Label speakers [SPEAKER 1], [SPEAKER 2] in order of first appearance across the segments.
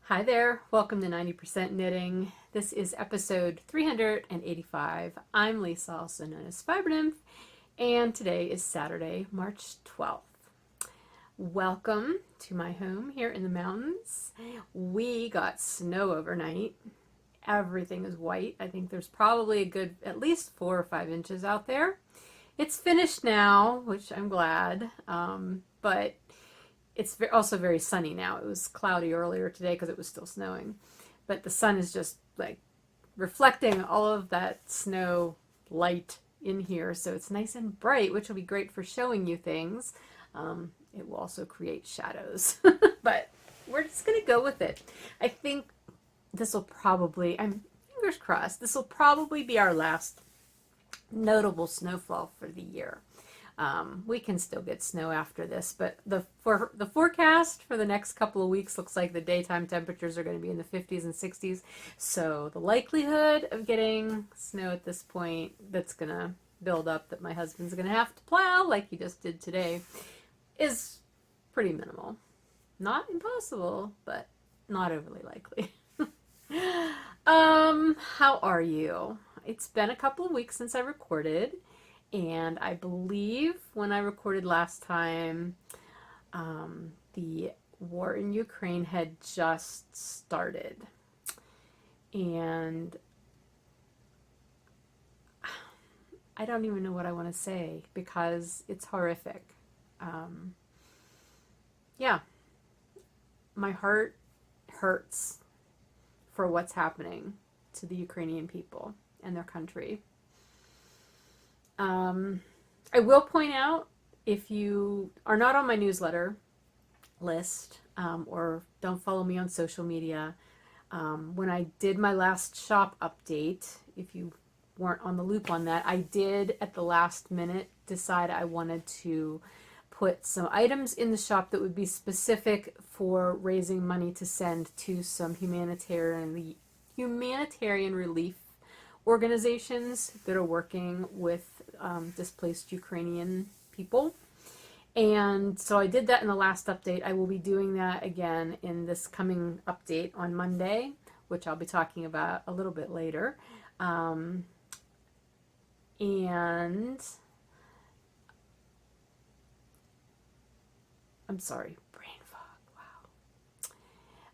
[SPEAKER 1] Hi there, welcome to 90% Knitting. This is episode 385. I'm Lisa, also known as Fiber Nymph, and today is Saturday, March 12th. Welcome to my home here in the mountains. We got snow overnight. Everything is white. I think there's probably a good at least 4 or 5 inches out there. It's finished now, which I'm glad, but it's also very sunny now. It was cloudy earlier today because it was still snowing, but the sun is just like reflecting all of that snow light in here, so it's nice and bright, which will be great for showing you things. It will also create shadows, but we're just gonna go with it. I think this will probably, I'm fingers crossed, this will probably be our last notable snowfall for the year. We can still get snow after this, but the forecast for the next couple of weeks looks like the daytime temperatures are going to be in the 50s and 60s. So the likelihood of getting snow at this point that's going to build up that my husband's going to have to plow like he just did today is pretty minimal. Not impossible, but not overly likely. How are you? It's been a couple of weeks since I recorded. And I believe when I recorded last time, the war in Ukraine had just started. And I don't even know what I want to say because it's horrific. Yeah, my heart hurts for what's happening to the Ukrainian people and their country. I will point out, if you are not on my newsletter list or don't follow me on social media, when I did my last shop update, if you weren't on the loop on that, I did at the last minute decide I wanted to put some items in the shop that would be specific for raising money to send to some humanitarian relief organizations that are working with displaced Ukrainian people. And so I did that in the last update. I will be doing that again in this coming update on Monday, which I'll be talking about a little bit later. And I'm sorry, brain fog.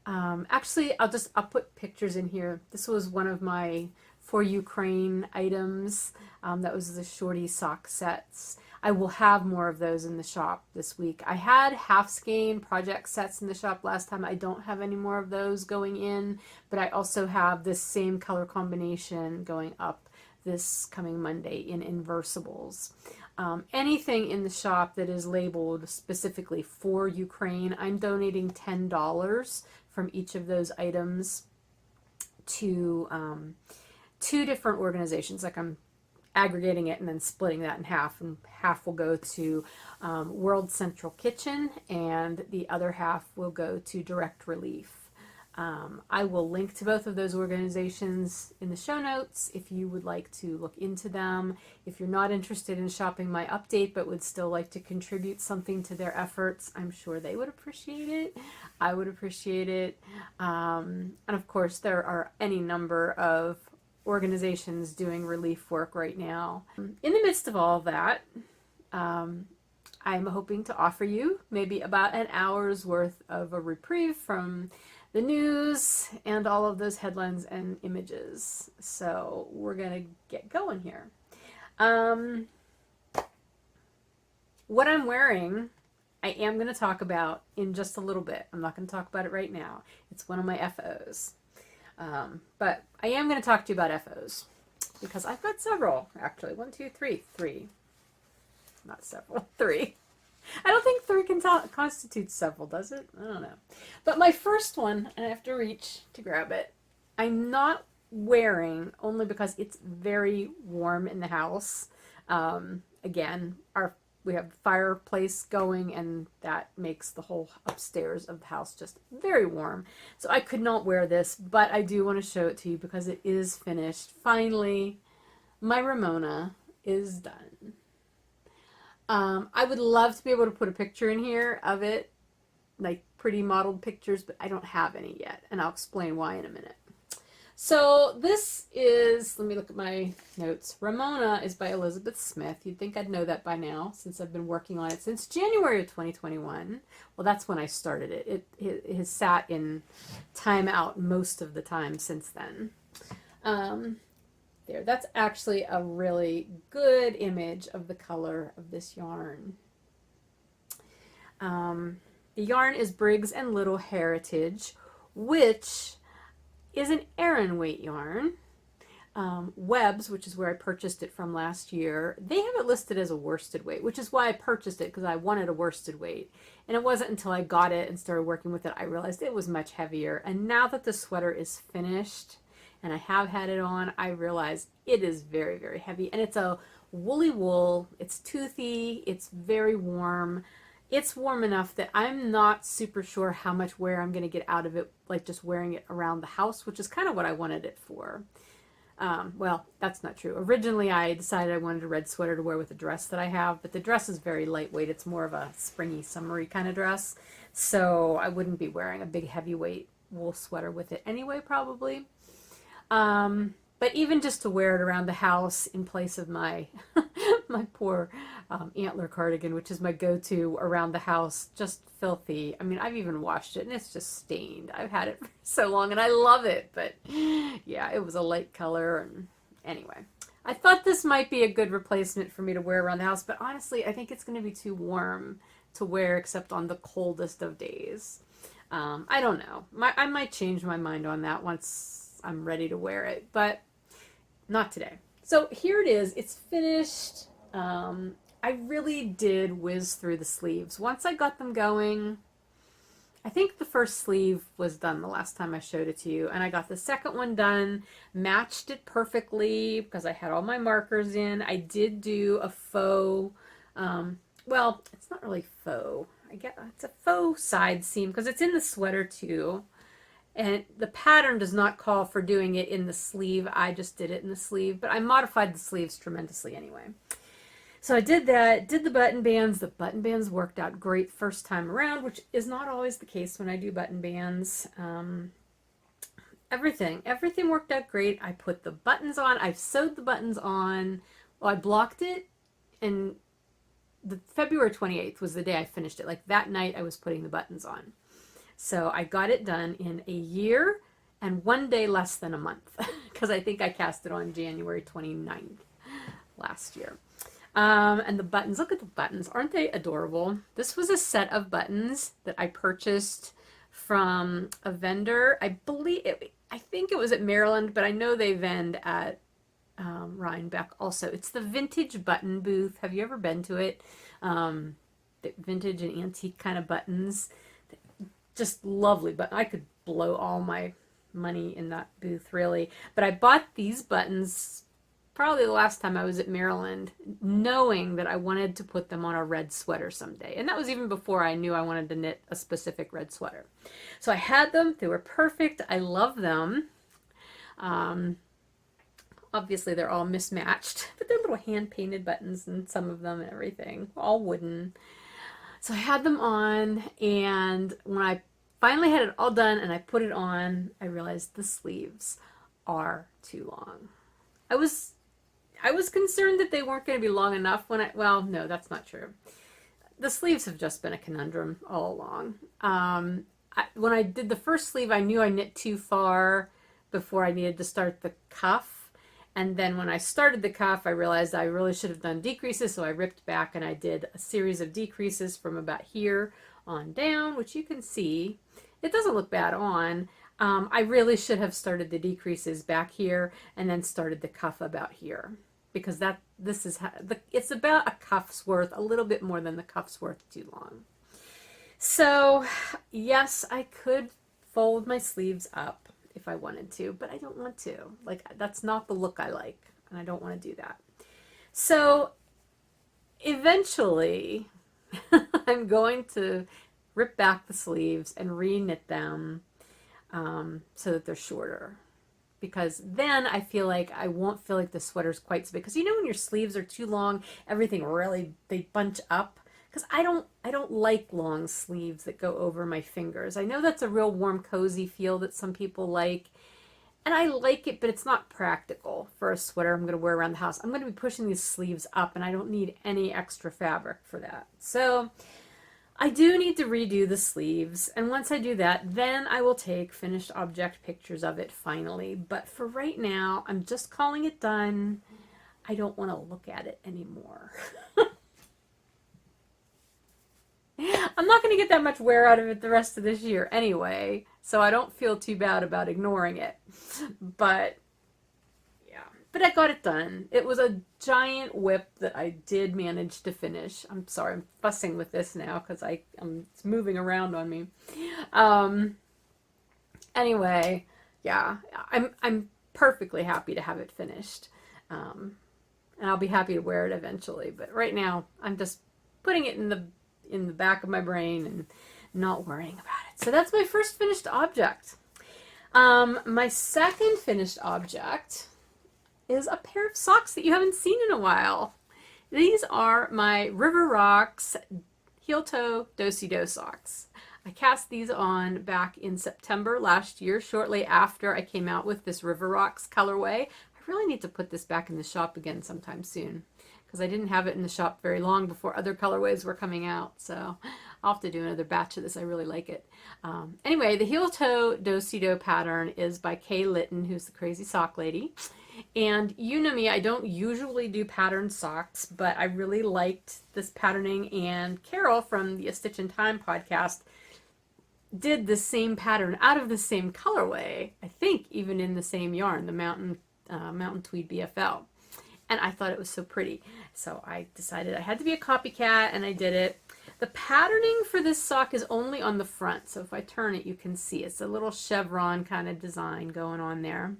[SPEAKER 1] Wow. Actually, I'll put pictures in here. This was one of my for Ukraine items. That was the shorty sock sets. I will have more of those in the shop this week. I had half skein project sets in the shop last time. I don't have any more of those going in, but I also have this same color combination going up this coming Monday in Inversibles. Anything in the shop that is labeled specifically for Ukraine, I'm donating $10 from each of those items to 2 different organizations. Like, I'm aggregating it and then splitting that in half, and half will go to World Central Kitchen and the other half will go to Direct Relief. I will link to both of those organizations in the show notes if you would like to look into them. If you're not interested in shopping my update but would still like to contribute something to their efforts, I'm sure they would appreciate it. I would appreciate it. And of course, there are any number of organizations doing relief work right now. In the midst of all that, I'm hoping to offer you maybe about an hour's worth of a reprieve from the news and all of those headlines and images. So we're gonna get going here. What I'm wearing, I am going to talk about in just a little bit. I'm not going to talk about it right now. It's one of my FOs. But I am going to talk to you about FOs because I've got several, actually. 1, 2, 3. 3. Not several. 3. I don't think 3 can constitute several, does it? I don't know. But my first one, and I have to reach to grab it, I'm not wearing only because it's very warm in the house. Again, we have the fireplace going, and that makes the whole upstairs of the house just very warm. So I could not wear this, but I do want to show it to you because it is finished. Finally, my Ramona is done. I would love to be able to put a picture in here of it, like pretty modeled pictures, but I don't have any yet, and I'll explain why in a minute. So this is, let me look at my notes. Ramona is by Elizabeth Smith. You'd think I'd know that by now since I've been working on it since January of 2021. Well, that's when I started it. It has sat in timeout most of the time since then. There, that's actually a really good image of the color of this yarn. The yarn is Briggs & Little Heritage, which is an Aran weight yarn. Webb's, which is where I purchased it from last year, they have it listed as a worsted weight, which is why I purchased it, because I wanted a worsted weight. And it wasn't until I got it and started working with it I realized it was much heavier. And now that the sweater is finished and I have had it on, I realize it is very, very heavy. And it's a woolly wool, it's toothy, it's very warm. It's warm enough that I'm not super sure how much wear I'm going to get out of it, like just wearing it around the house, which is kind of what I wanted it for. Well, that's not true. Originally, I decided I wanted a red sweater to wear with a dress that I have, but the dress is very lightweight. It's more of a springy, summery kind of dress, so I wouldn't be wearing a big, heavyweight wool sweater with it anyway, probably. But even just to wear it around the house in place of my my poor antler cardigan, which is my go-to around the house, just filthy. I mean, I've even washed it and it's just stained. I've had it for so long and I love it, but yeah, it was a light color. And anyway, I thought this might be a good replacement for me to wear around the house, but honestly, I think it's going to be too warm to wear except on the coldest of days. I don't know. I might change my mind on that once I'm ready to wear it, but not today. So here it is. It's finished. I really did whiz through the sleeves. Once I got them going, I think the first sleeve was done the last time I showed it to you, and I got the second one done, matched it perfectly because I had all my markers in. I did do a faux, well, it's not really faux. I guess it's a faux side seam because it's in the sweater too. And the pattern does not call for doing it in the sleeve. I just did it in the sleeve, but I modified the sleeves tremendously anyway. So I did that, did the button bands. The button bands worked out great first time around, which is not always the case when I do button bands. Everything worked out great. I put the buttons on. I sewed the buttons on. Well, I blocked it, and the February 28th was the day I finished it. Like that night I was putting the buttons on. So I got it done in a year and 1 day less than a month because I think I cast it on January 29th last year. And the buttons, look at the buttons. Aren't they adorable? This was a set of buttons that I purchased from a vendor. I think it was at Maryland, but I know they vend at Rhinebeck also. It's the Vintage Button Booth. Have you ever been to it? The vintage and antique kind of buttons. Just lovely, but I could blow all my money in that booth, really. But I bought these buttons probably the last time I was at Maryland, knowing that I wanted to put them on a red sweater someday. And that was even before I knew I wanted to knit a specific red sweater. So I had them. They were perfect. I love them. Obviously, they're all mismatched, but they're little hand-painted buttons and some of them and everything, all wooden. So I had them on, and when I finally had it all done and I put it on, I realized the sleeves are too long. I was concerned that they weren't going to be long enough well, no, that's not true. The sleeves have just been a conundrum all along. When I did the first sleeve, I knew I knit too far before I needed to start the cuff. And then when I started the cuff, I realized I really should have done decreases, so I ripped back and I did a series of decreases from about here on down, which you can see. It doesn't look bad on. I really should have started the decreases back here and then started the cuff about here, because it's about a cuff's worth, a little bit more than the cuff's worth too long. So yes, I could fold my sleeves up if I wanted to, but I don't want to. Like, that's not the look I like, and I don't want to do that. So eventually I'm going to rip back the sleeves and re-knit them so that they're shorter, because then I feel like I won't feel like the sweater's quite so big. Because you know when your sleeves are too long, everything really, they bunch up because I don't like long sleeves that go over my fingers. I know that's a real warm, cozy feel that some people like, and I like it, but it's not practical for a sweater I'm going to wear around the house. I'm going to be pushing these sleeves up, and I don't need any extra fabric for that. So I do need to redo the sleeves, and once I do that, then I will take finished object pictures of it finally. But for right now, I'm just calling it done. I don't want to look at it anymore. I'm not going to get that much wear out of it the rest of this year anyway, so I don't feel too bad about ignoring it. But yeah, but I got it done. It was a giant whip that I did manage to finish. I'm sorry, I'm fussing with this now because it's moving around on me. Anyway, yeah, I'm perfectly happy to have it finished, and I'll be happy to wear it eventually. But right now, I'm just putting it in the back of my brain and not worrying about it. So that's my first finished object. My second finished object is a pair of socks that you haven't seen in a while. These are my River Rocks heel toe do-si-do socks. I cast these on back in September last year, shortly after I came out with this River Rocks colorway. I really need to put this back in the shop again sometime soon, because I didn't have it in the shop very long before other colorways were coming out. So I'll have to do another batch of this. I really like it. Anyway, the heel toe do-si-do pattern is by Kay Litton, who's the crazy sock lady. And you know me, I don't usually do patterned socks, but I really liked this patterning, and Carol from the A Stitch in Time podcast did the same pattern out of the same colorway, I think even in the same yarn, the Mountain Tweed BFL. And I thought it was so pretty. So I decided I had to be a copycat, and I did it. The patterning for this sock is only on the front. So if I turn it, you can see it's a little chevron kind of design going on there.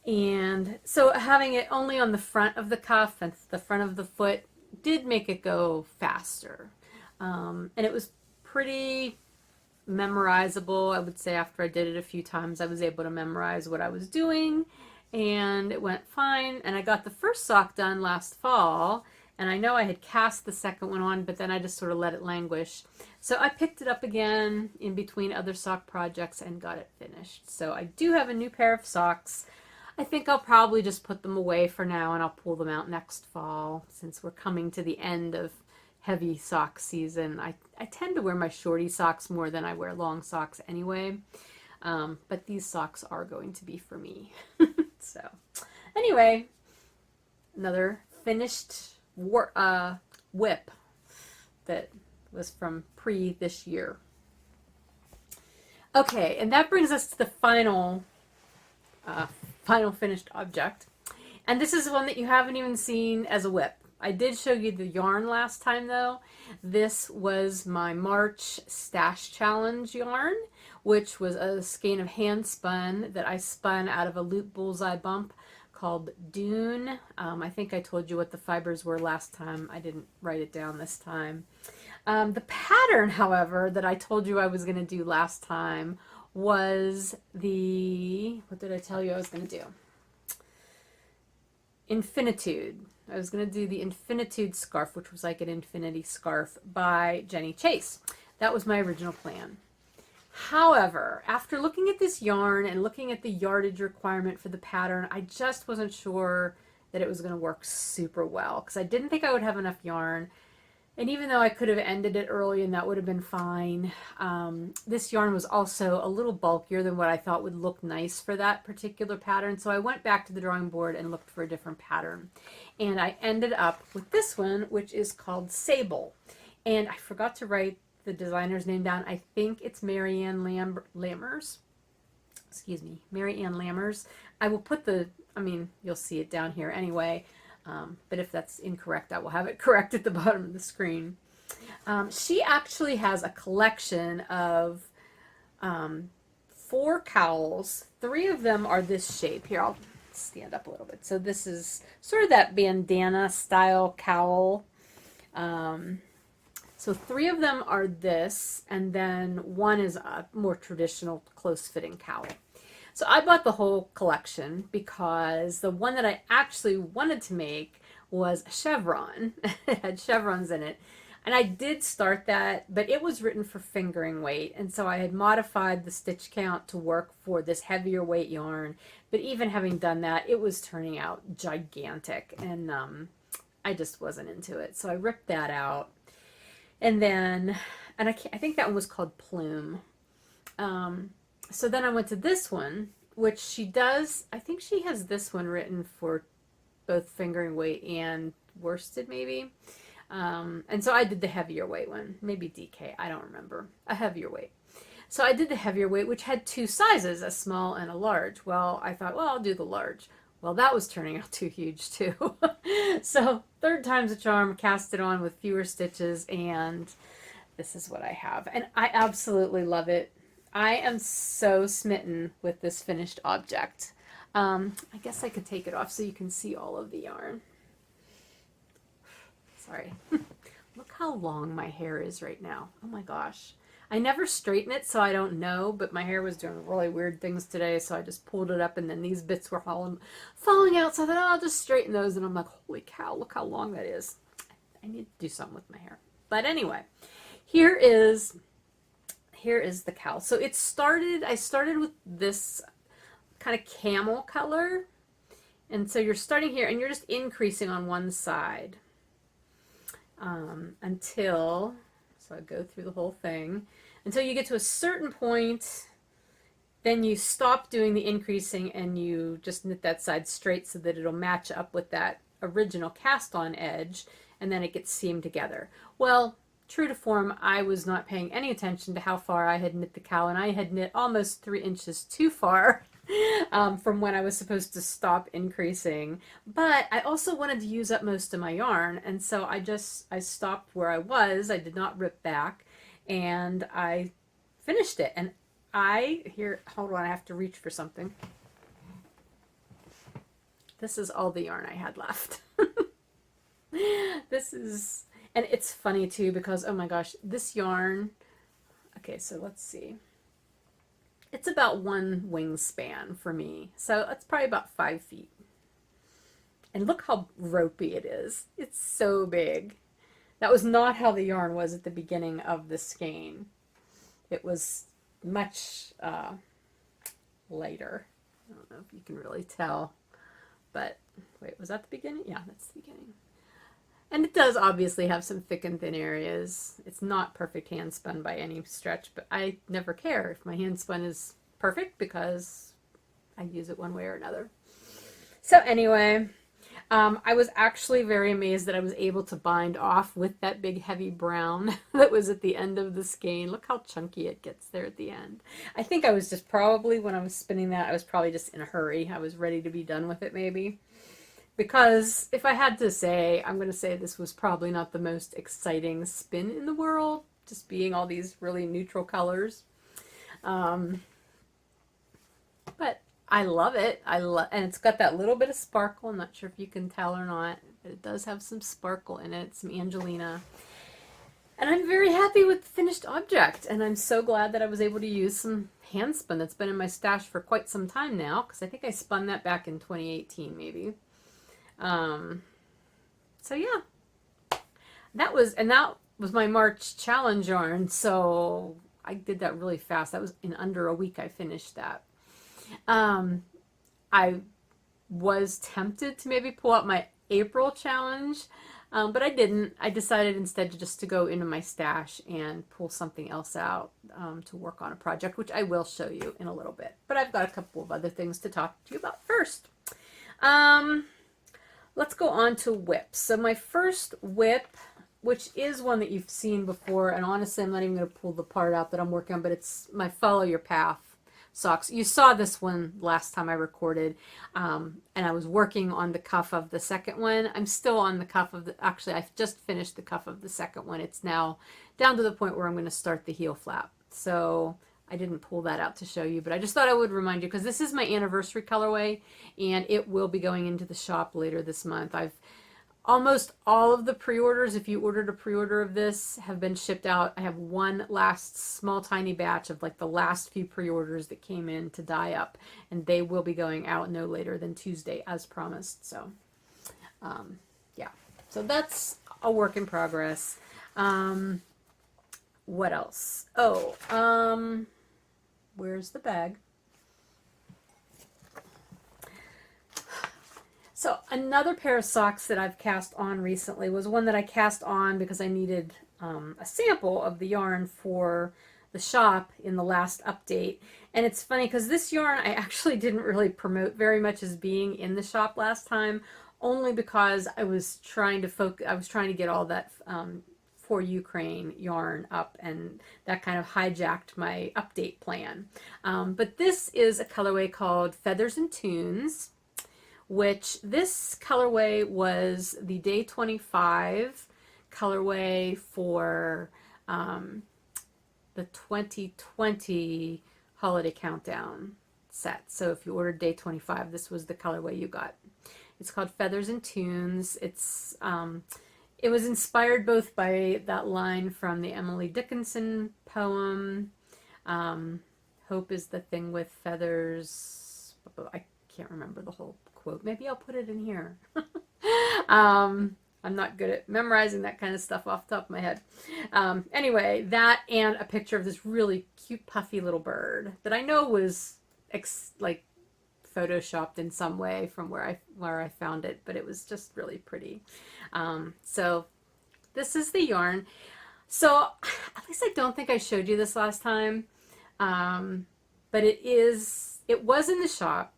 [SPEAKER 1] And so having it only on the front of the cuff and the front of the foot did make it go faster. And it was pretty memorizable. I would say after I did it a few times, I was able to memorize what I was doing, and it went fine. And I got the first sock done last fall, and I know I had cast the second one on, but then I just sort of let it languish. So I picked it up again in between other sock projects and got it finished. So I do have a new pair of socks. I think I'll probably just put them away for now, and I'll pull them out next fall, since we're coming to the end of heavy sock season. I tend to wear my shorty socks more than I wear long socks anyway, but these socks are going to be for me. So anyway, another finished whip that was from this year. Okay, and that brings us to the final finished object, and this is one that you haven't even seen as a whip. I did show you the yarn last time though. This was my March Stash Challenge yarn, which was a skein of hand spun that I spun out of a loop bullseye bump called Dune. I think I told you what the fibers were last time. I didn't write it down this time. The pattern, however, that I told you I was going to do last time was the, what did I tell you I was going to do? Infinitude. I was going to do the Infinitude scarf, which was like an infinity scarf by Jenny Chase. That was my original plan. However, after looking at this yarn and looking at the yardage requirement for the pattern, I just wasn't sure that it was going to work super well, because I didn't think I would have enough yarn. And even though I could have ended it early and that would have been fine, this yarn was also a little bulkier than what I thought would look nice for that particular pattern. So I went back to the drawing board and looked for a different pattern. And I ended up with this one, which is called Sable. And I forgot to write the designer's name down. I think it's Marianne Lammers. Excuse me, Marianne Lammers. I will put you'll see it down here anyway. But if that's incorrect, I will have it correct at the bottom of the screen. She actually has a collection of 4 cowls. 3 of them are this shape. Here, I'll stand up a little bit. So this is sort of that bandana style cowl. So 3 of them are this, and then 1 is a more traditional close-fitting cowl. So I bought the whole collection because the one that I actually wanted to make was a chevron. It had chevrons in it. And I did start that, but it was written for fingering weight. And so I had modified the stitch count to work for this heavier weight yarn. But even having done that, it was turning out gigantic. And I just wasn't into it. So I ripped that out. And then, I think that one was called Plume. So then I went to this one, which she does, I think she has this one written for both fingering weight and worsted maybe. And so I did the heavier weight one, maybe DK, I don't remember, a heavier weight. So I did the heavier weight, which had two sizes, a small and a large. Well, I thought, well, I'll do the large. Well, that was turning out too huge too. So third time's a charm, cast it on with fewer stitches, and this is what I have. And I absolutely love it. I am so smitten with this finished object. I guess I could take it off so you can see all of the yarn. Sorry. Look how long my hair is right now. Oh my gosh. I never straighten it, so I don't know, but my hair was doing really weird things today, so I just pulled it up, and then these bits were falling out, so I thought, oh, I'll just straighten those, and I'm like, holy cow, look how long that is. I need to do something with my hair. But anyway, here is the cowl. So I started with this kind of camel color, and so you're starting here, and you're just increasing on one side. Until, so I go through the whole thing, until you get to a certain point, then you stop doing the increasing and you just knit that side straight so that it'll match up with that original cast on edge, and then it gets seamed together. Well, true to form, I was not paying any attention to how far I had knit the cowl, and I had knit almost 3 inches too far from when I was supposed to stop increasing. But I also wanted to use up most of my yarn, and so I stopped where I was. I did not rip back, and I finished it. And hold on, I have to reach for something. This is all the yarn I had left. And it's funny too, because oh my gosh, this yarn, okay, so let's see. It's about 1 wingspan for me. So it's probably about 5 feet. And look how ropey it is. It's so big. That was not how the yarn was at the beginning of the skein. It was much lighter. I don't know if you can really tell. But wait, was that the beginning? Yeah, that's the beginning. And it does obviously have some thick and thin areas. It's not perfect hand spun by any stretch, but I never care if my hand spun is perfect because I use it one way or another. So anyway, I was actually very amazed that I was able to bind off with that big heavy brown that was at the end of the skein. Look how chunky it gets there at the end. I think I was just probably, when I was spinning that, I was probably just in a hurry. I was ready to be done with it maybe. Because if I had to say, I'm going to say this was probably not the most exciting spin in the world, just being all these really neutral colors. But I love it. And it's got that little bit of sparkle. I'm not sure if you can tell or not, but it does have some sparkle in it, some Angelina. And I'm very happy with the finished object. And I'm so glad that I was able to use some hand spun that's been in my stash for quite some time now, because I think I spun that back in 2018 maybe. So yeah, that was my March challenge yarn. So I did that really fast. That was in under a week. I finished that. I was tempted to maybe pull out my April challenge, but I didn't. I decided instead to go into my stash and pull something else out, to work on a project, which I will show you in a little bit. But I've got a couple of other things to talk to you about first. Let's go on to whips. So my first whip, which is one that you've seen before, and honestly, I'm not even going to pull the part out that I'm working on, but it's my Follow Your Path socks. You saw this one last time I recorded, and I was working on the cuff of the second one. I'm still on the cuff of actually, I've just finished the cuff of the second one. It's now down to the point where I'm going to start the heel flap. So I didn't pull that out to show you, but I just thought I would remind you because this is my anniversary colorway and it will be going into the shop later this month. I've almost all of the pre-orders, if you ordered a pre-order of this, have been shipped out. I have one last small tiny batch of like the last few pre-orders that came in to dye up, and they will be going out no later than Tuesday as promised. So yeah, So that's a work in progress. What else? Oh, where's the bag? So another pair of socks that I've cast on recently was one that I cast on because I needed a sample of the yarn for the shop in the last update. And it's funny because this yarn I actually didn't really promote very much as being in the shop last time, only because I was trying to focus. I was trying to get all that for Ukraine yarn up, and that kind of hijacked my update plan. But this is a colorway called Feathers and Tunes, which this colorway was the day 25 colorway for the 2020 holiday countdown set. So if you ordered day 25, this was the colorway you got. It's called Feathers and Tunes. It's it was inspired both by that line from the Emily Dickinson poem, Hope is the thing with feathers. I can't remember the whole quote. Maybe I'll put it in here. I'm not good at memorizing that kind of stuff off the top of my head. Anyway, that and a picture of this really cute puffy little bird that I know was like photoshopped in some way from where I found it, but it was just really pretty. So this is the yarn. So at least I don't think I showed you this last time, but it was in the shop.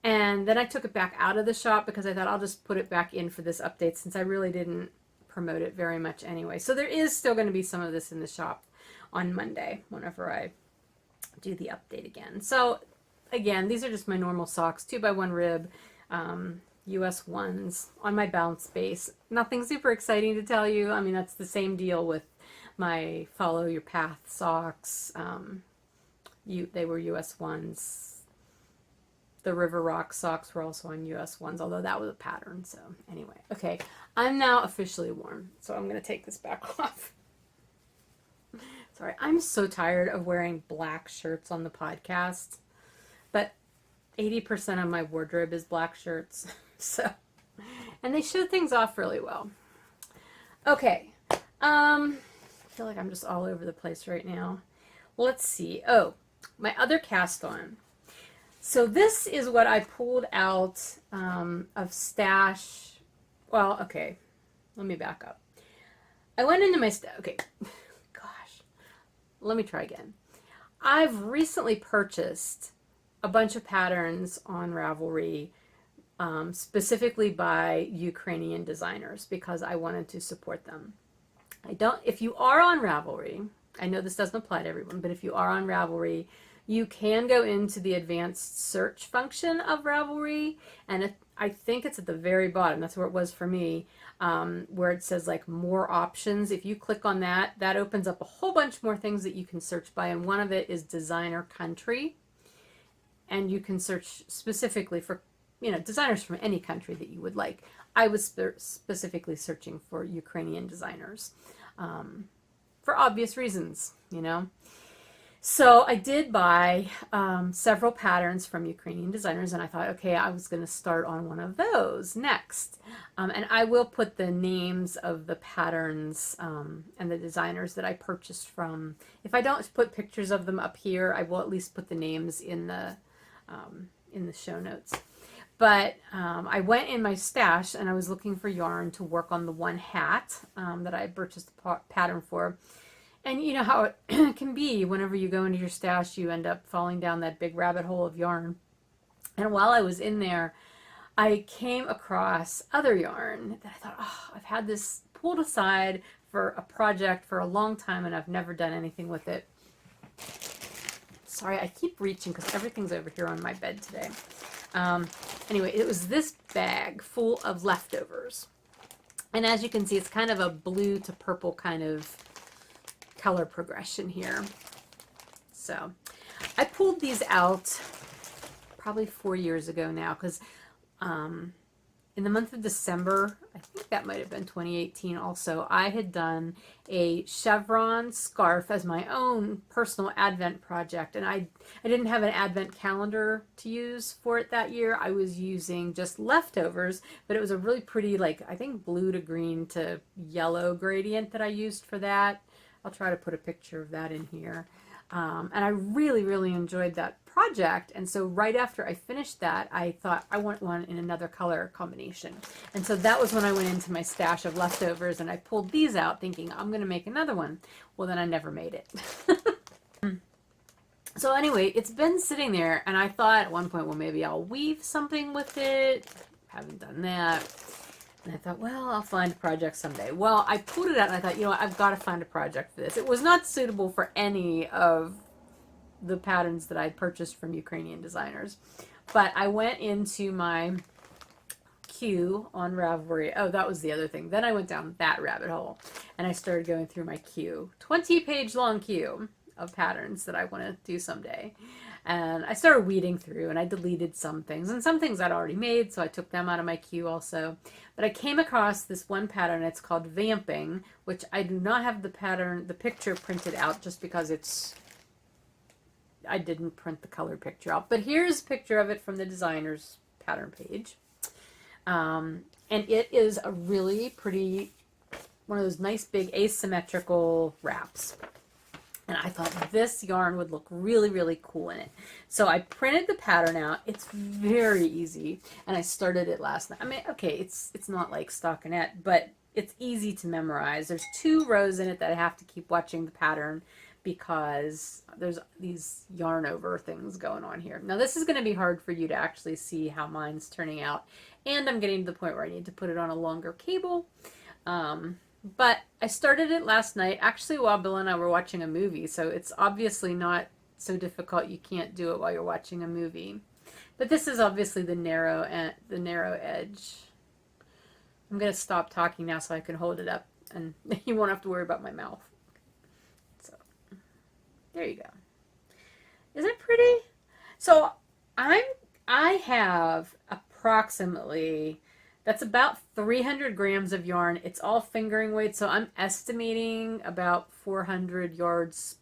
[SPEAKER 1] And then I took it back out of the shop because I thought I'll just put it back in for this update since I really didn't promote it very much anyway. So there is still going to be some of this in the shop on Monday whenever I do the update again. So again, these are just my normal socks, 2x1 rib, US ones on my bounce base. Nothing super exciting to tell you. I mean, that's the same deal with my Follow Your Path socks. They were US ones. The River Rock socks were also on US ones, although that was a pattern. So anyway, okay, I'm now officially warm, so I'm going to take this back off. Sorry, I'm so tired of wearing black shirts on the podcast, but 80% of my wardrobe is black shirts, so, and they show things off really well. Okay, I feel like I'm just all over the place right now. Let's see. Oh, my other cast on. So this is what I pulled out of stash. Well, okay, let me back up. I went into my stash. Okay, gosh, let me try again. I've recently purchased a bunch of patterns on Ravelry, specifically by Ukrainian designers because I wanted to support them. If you are on Ravelry, I know this doesn't apply to everyone, but if you are on Ravelry, you can go into the advanced search function of Ravelry, and I think it's at the very bottom. That's where it was for me, where it says like more options. If you click on that, that opens up a whole bunch more things that you can search by, and one of it is designer country, and you can search specifically for designers from any country that you would like. I was specifically searching for Ukrainian designers for obvious reasons, So I did buy several patterns from Ukrainian designers, and I thought, okay, I was going to start on one of those next. And I will put the names of the patterns and the designers that I purchased from. If I don't put pictures of them up here, I will at least put the names in the show notes. But I went in my stash, and I was looking for yarn to work on the one hat that I purchased a pattern for. And you know how it can be whenever you go into your stash, you end up falling down that big rabbit hole of yarn. And while I was in there, I came across other yarn that I thought, oh, I've had this pulled aside for a project for a long time, and I've never done anything with it. Sorry, I keep reaching because everything's over here on my bed today. Anyway, it was this bag full of leftovers. And as you can see, it's kind of a blue to purple kind of color progression here. So I pulled these out probably 4 years ago now because in the month of December, I think that might have been 2018 also, I had done a chevron scarf as my own personal Advent project. And I didn't have an Advent calendar to use for it that year. I was using just leftovers, but it was a really pretty, like, I think blue to green to yellow gradient that I used for that. I'll try to put a picture of that in here. And I really, really enjoyed that project. And so right after I finished that, I thought I want one in another color combination. And so that was when I went into my stash of leftovers and I pulled these out thinking I'm going to make another one. Well, then I never made it. So anyway, it's been sitting there and I thought at one point, well, maybe I'll weave something with it. Haven't done that. And I thought, well, I'll find a project someday. Well, I pulled it out and I thought, you know what, I've got to find a project for this. It was not suitable for any of the patterns that I purchased from Ukrainian designers. But I went into my queue on Ravelry. Oh, that was the other thing. Then I went down that rabbit hole and I started going through my queue. 20-page long queue of patterns that I want to do someday. And I started weeding through and I deleted some things. And some things I'd already made, so I took them out of my queue also. But I came across this one pattern. It's called Vamping, which I do not have the picture printed out just because I didn't print the colored picture out. But here's a picture of it from the designer's pattern page. And it is a really pretty, one of those nice big asymmetrical wraps. And I thought this yarn would look really, really cool in it. So I printed the pattern out. It's very easy. And I started it last night. I mean, okay, it's not like stockinette, but it's easy to memorize. There's 2 rows in it that I have to keep watching the pattern because there's these yarn over things going on here. Now this is going to be hard for you to actually see how mine's turning out. And I'm getting to the point where I need to put it on a longer cable. But I started it last night, actually while Bill and I were watching a movie, so it's obviously not so difficult you can't do it while you're watching a movie. But this is obviously the narrow edge. I'm going to stop talking now so I can hold it up and you won't have to worry about my mouth. So, there you go. Isn't it pretty? So, I have approximately... That's about 300 grams of yarn. It's all fingering weight, so I'm estimating about 400 yards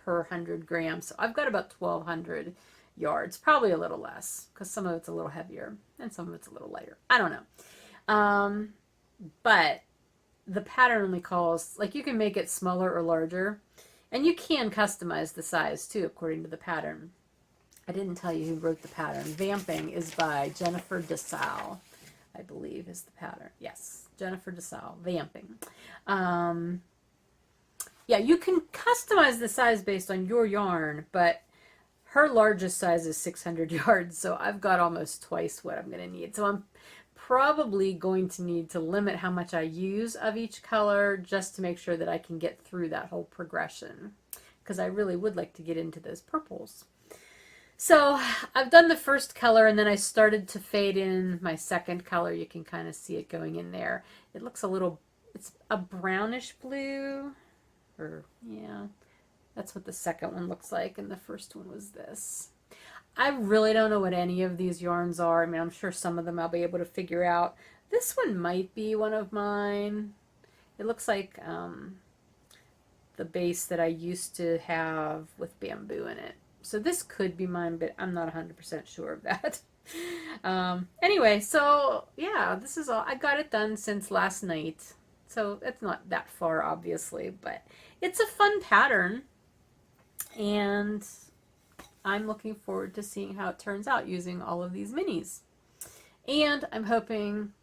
[SPEAKER 1] per 100 grams. So I've got about 1,200 yards, probably a little less, because some of it's a little heavier and some of it's a little lighter. I don't know. But the pattern only calls, like you can make it smaller or larger, and you can customize the size too according to the pattern. I didn't tell you who wrote the pattern. Vamping is by Jennifer DeSalle. I believe is the pattern. Yes, Jennifer DeSalle, Vamping. Yeah, you can customize the size based on your yarn, but her largest size is 600 yards, so I've got almost twice what I'm going to need. So I'm probably going to need to limit how much I use of each color just to make sure that I can get through that whole progression, because I really would like to get into those purples. So I've done the first color and then I started to fade in my second color. You can kind of see it going in there. It looks a little, it's a brownish blue, or yeah, that's what the second one looks like. And the first one was this. I really don't know what any of these yarns are. I mean, I'm sure some of them I'll be able to figure out. This one might be one of mine. It looks like the base that I used to have with bamboo in it. So this could be mine, but I'm not 100% sure of that. Anyway, so yeah, this is all. I got it done since last night. So it's not that far, obviously, but it's a fun pattern. And I'm looking forward to seeing how it turns out using all of these minis. And I'm hoping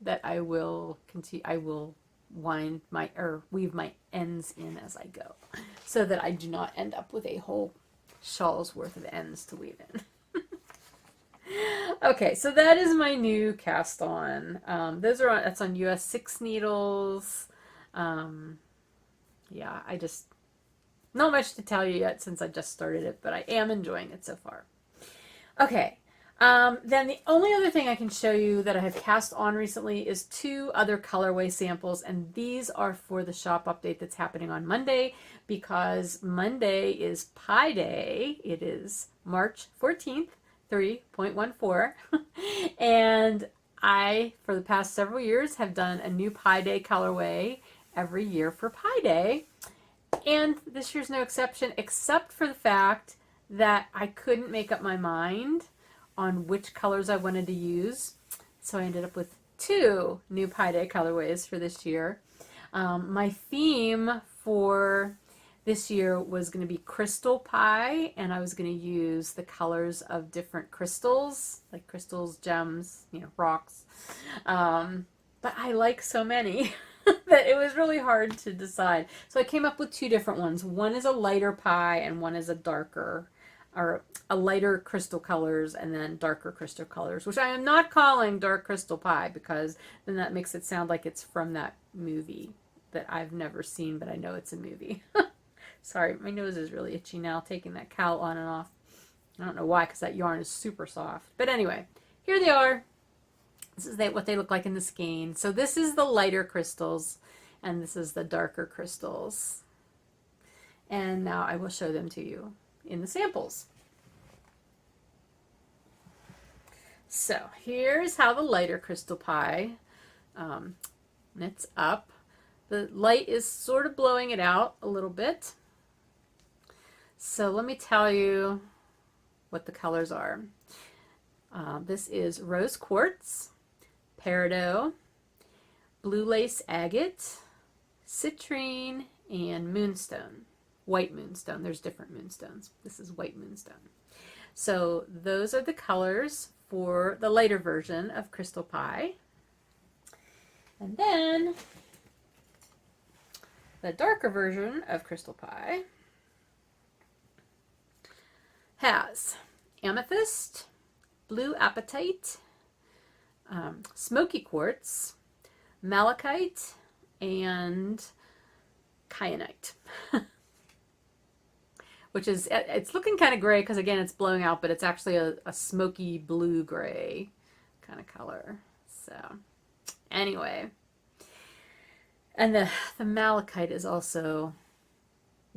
[SPEAKER 1] that I will continue, I will weave my ends in as I go, so that I do not end up with a whole shawl's worth of ends to weave in. Okay, so that is my new cast on. That's on US 6 needles. Yeah, I just, not much to tell you yet since I just started it, but I am enjoying it so far. Okay, then the only other thing I can show you that I have cast on recently is 2 other colorway samples, and these are for the shop update that's happening on Monday, because Monday is Pi Day. It is March 14th, 3.14, and I, for the past several years, have done a new Pi Day colorway every year for Pi Day. And this year's no exception, except for the fact that I couldn't make up my mind on which colors I wanted to use. So I ended up with two new Pi Day colorways for this year. My theme for this year was going to be crystal pie, and I was going to use the colors of different crystals, like crystals, gems, rocks. But I like so many that it was really hard to decide. So I came up with two different ones. One is a lighter pie and one is a darker, or a lighter crystal colors and then darker crystal colors, which I am not calling dark crystal pie because then that makes it sound like it's from that movie that I've never seen, but I know it's a movie. Sorry, my nose is really itchy now, taking that cowl on and off. I don't know why, because that yarn is super soft. But anyway, here they are. This is what they look like in the skein. So this is the lighter crystals, and this is the darker crystals. And now I will show them to you in the samples. So here's how the lighter crystal pie knits up. The light is sort of blowing it out a little bit. So let me tell you what the colors are. This is rose quartz, peridot, blue lace agate, citrine, and moonstone. White moonstone. There's different moonstones. This is white moonstone. So those are the colors for the lighter version of crystal pie. And then the darker version of crystal pie has amethyst, blue apatite, smoky quartz, malachite, and kyanite. Which is, it's looking kind of gray because again it's blowing out, but it's actually a smoky blue gray kind of color. So anyway, and the malachite is also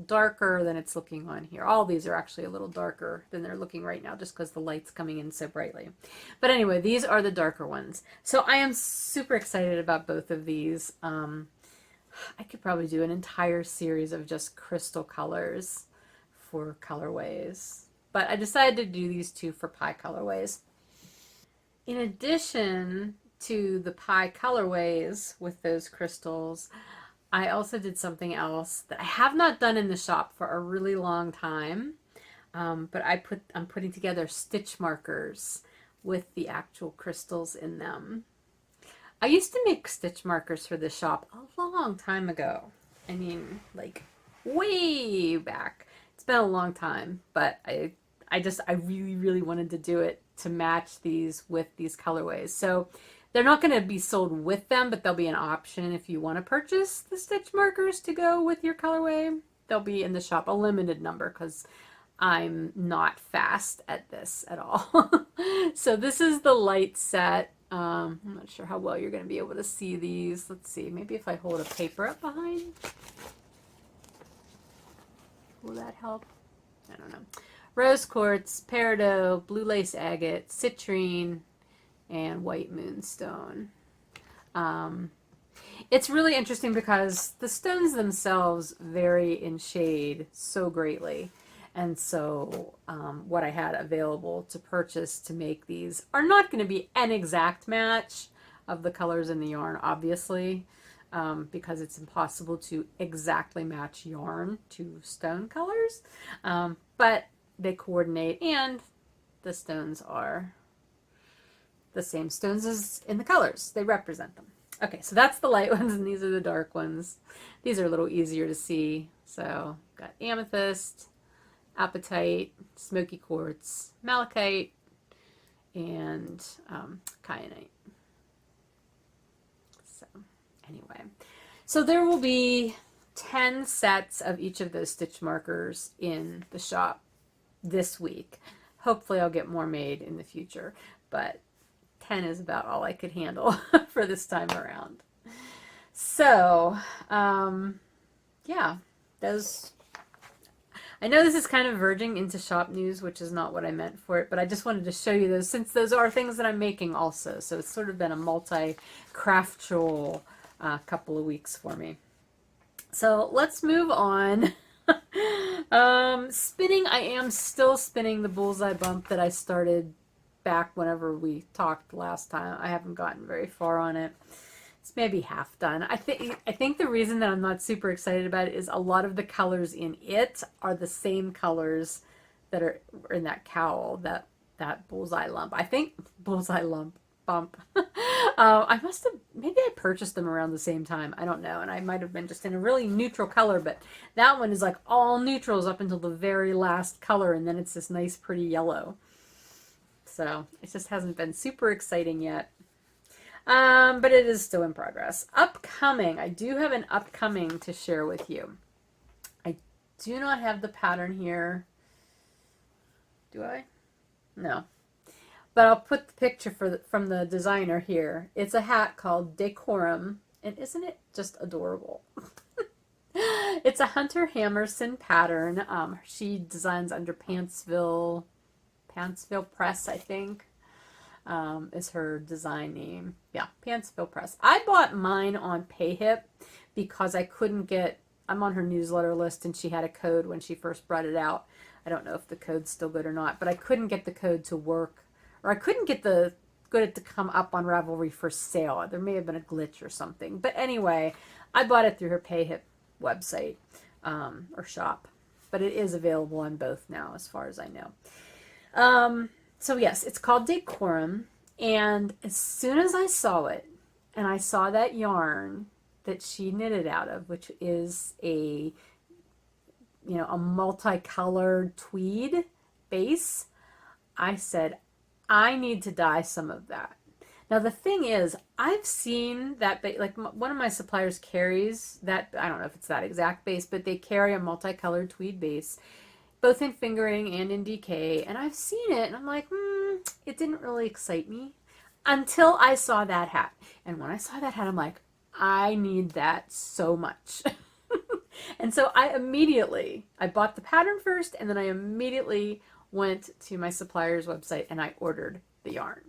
[SPEAKER 1] darker than it's looking on here. All these are actually a little darker than they're looking right now just because the light's coming in so brightly. But anyway, these are the darker ones. So I am super excited about both of these. I could probably do an entire series of just crystal colors for colorways. But I decided to do these two for pie colorways. In addition to the pie colorways with those crystals, I also did something else that I have not done in the shop for a really long time, but I'm putting together stitch markers with the actual crystals in them. I used to make stitch markers for the shop a long time ago. I mean, like way back. It's been a long time, but I really, really wanted to do it to match these with these colorways. So they're not going to be sold with them, but they'll be an option if you want to purchase the stitch markers to go with your colorway. They'll be in the shop, a limited number, because I'm not fast at this at all. So this is the light set. I'm not sure how well you're going to be able to see these. Let's see, maybe if I hold a paper up behind. Will that help? I don't know. Rose quartz, peridot, blue lace agate, citrine, and white moonstone. It's really interesting because the stones themselves vary in shade so greatly. And so what I had available to purchase to make these are not going to be an exact match of the colors in the yarn, obviously, because it's impossible to exactly match yarn to stone colors. But they coordinate, and the stones are the same stones as in the colors. They represent them. Okay, so that's the light ones, and these are the dark ones. These are a little easier to see. So got amethyst, apatite, smoky quartz, malachite, and kyanite. So anyway, so there will be 10 sets of each of those stitch markers in the shop this week. Hopefully I'll get more made in the future, but 10 is about all I could handle for this time around. So, yeah, those, I know this is kind of verging into shop news, which is not what I meant for it, but I just wanted to show you those since those are things that I'm making also. So it's sort of been a multi-craftual couple of weeks for me. So let's move on. Spinning, I am still spinning the bullseye bump that I started back whenever we talked last time. I haven't gotten very far on it. It's maybe half done. I think the reason that I'm not super excited about it is a lot of the colors in it are the same colors that are in that cowl, that bullseye lump. I think bullseye lump bump. I must have, maybe I purchased them around the same time. I don't know. And I might have been just in a really neutral color, but that one is like all neutrals up until the very last color. And then it's this nice, pretty yellow. So it just hasn't been super exciting yet. But it is still in progress. Upcoming. I do have an upcoming to share with you. I do not have the pattern here. Do I? No. But I'll put the picture from the designer here. It's a hat called Decorum. And isn't it just adorable? It's a Hunter Hammersen pattern. She designs under Pantsville Press, I think. Is her design name. Yeah, Pantsville Press. I bought mine on PayHip because I couldn't get, I'm on her newsletter list and she had a code when she first brought it out. I don't know if the code's still good or not, but I couldn't get the code to work, or I couldn't get the code to come up on Ravelry for sale. There may have been a glitch or something. But anyway, I bought it through her PayHip website or shop. But it is available on both now as far as I know. So yes, it's called Decorum, and as soon as I saw it, and I saw that yarn that she knitted out of, which is a multicolored tweed base, I said, I need to dye some of that. Now the thing is, I've seen that, like one of my suppliers carries that, I don't know if it's that exact base, but they carry a multicolored tweed base, both in fingering and in DK, and I've seen it, and I'm like, it didn't really excite me until I saw that hat. And when I saw that hat, I'm like, I need that so much. And so I bought the pattern first, and then I immediately went to my supplier's website and I ordered the yarn.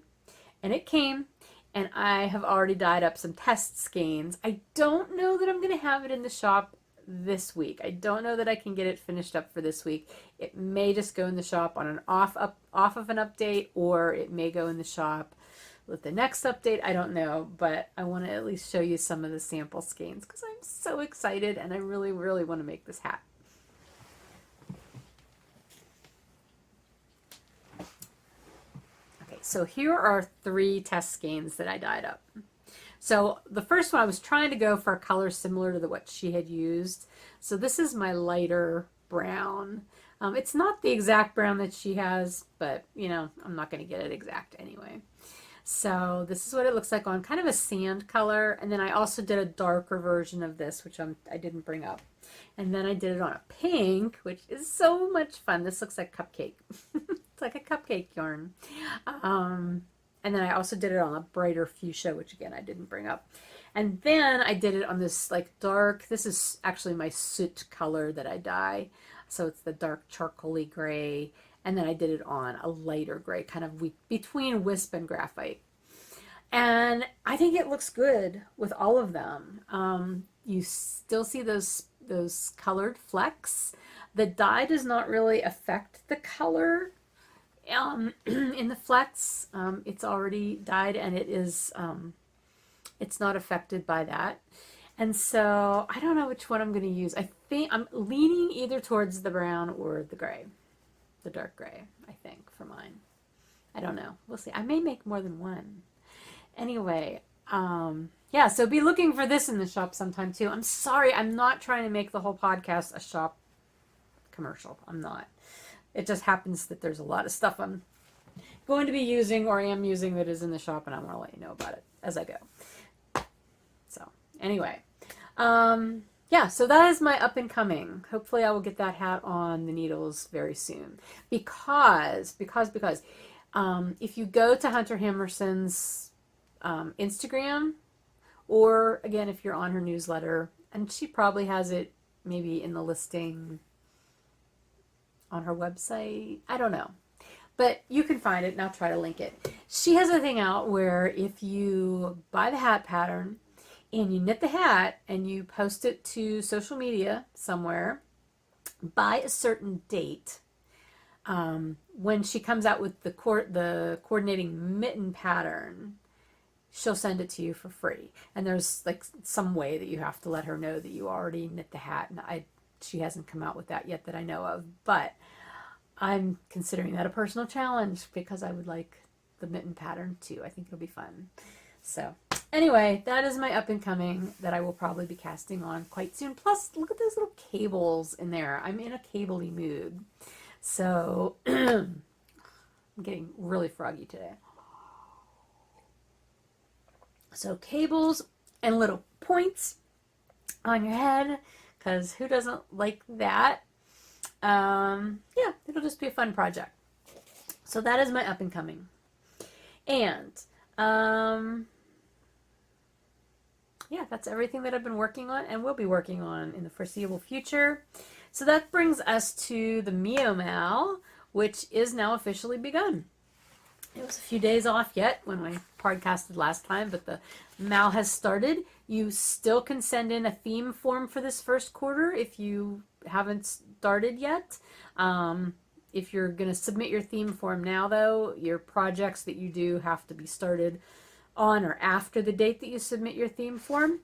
[SPEAKER 1] And it came, and I have already dyed up some test skeins. I don't know that I'm going to have it in the shop this week. I don't know that I can get it finished up for this week. It may just go in the shop on an off of an update, or it may go in the shop with the next update. I don't know, but I want to at least show you some of the sample skeins because I'm so excited and I really, really want to make this hat. Okay, so here are 3 test skeins that I dyed up. So the first one, I was trying to go for a color similar to what she had used. So this is my lighter brown. It's not the exact brown that she has, but I'm not going to get it exact anyway. So this is what it looks like on kind of a sand color. And then I also did a darker version of this, which I didn't bring up. And then I did it on a pink, which is so much fun. This looks like cupcake. It's like a cupcake yarn. And then I also did it on a brighter fuchsia, which again, I didn't bring up. And then I did it on this like dark, this is actually my soot color that I dye. So it's the dark charcoaly gray. And then I did it on a lighter gray, kind of between wisp and graphite. And I think it looks good with all of them. You still see those colored flecks. The dye does not really affect the color in the flecks. It's already dyed, and it's not affected by that. And so I don't know which one I'm going to use. I think I'm leaning either towards the brown or the gray, the dark gray, I think, for mine. I don't know. We'll see. I may make more than one. Anyway, yeah, so be looking for this in the shop sometime too. I'm sorry, I'm not trying to make the whole podcast a shop commercial. I'm not. It just happens that there's a lot of stuff I'm going to be using or am using that is in the shop, and I want to let you know about it as I go. So anyway, yeah, so that is my up and coming. Hopefully I will get that hat on the needles very soon. Because if you go to Hunter Hammersen's Instagram, or again, if you're on her newsletter, and she probably has it maybe in the listing on her website. I don't know. But you can find it, and I'll try to link it. She has a thing out where if you buy the hat pattern and you knit the hat and you post it to social media somewhere by a certain date, when she comes out with the coordinating mitten pattern, she'll send it to you for free. And there's like some way that you have to let her know that you already knit the hat. And she hasn't come out with that yet that I know of. But I'm considering that a personal challenge because I would like the mitten pattern too. I think it'll be fun. So anyway, that is my up and coming that I will probably be casting on quite soon. Plus, look at those little cables in there. I'm in a cabley mood. So I'm getting really froggy today. So cables and little points on your head, because who doesn't like that? Yeah, it'll just be a fun project. So that is my up and coming. And yeah, that's everything that I've been working on and will be working on in the foreseeable future. So that brings us to the MIYO MAL, which is now officially begun. It was a few days off yet when I podcasted last time, but the MAL has started. You still can send in a theme form for this first quarter if you haven't started yet. If you're going to submit your theme form now, though, your projects that you do have to be started on or after the date that you submit your theme form.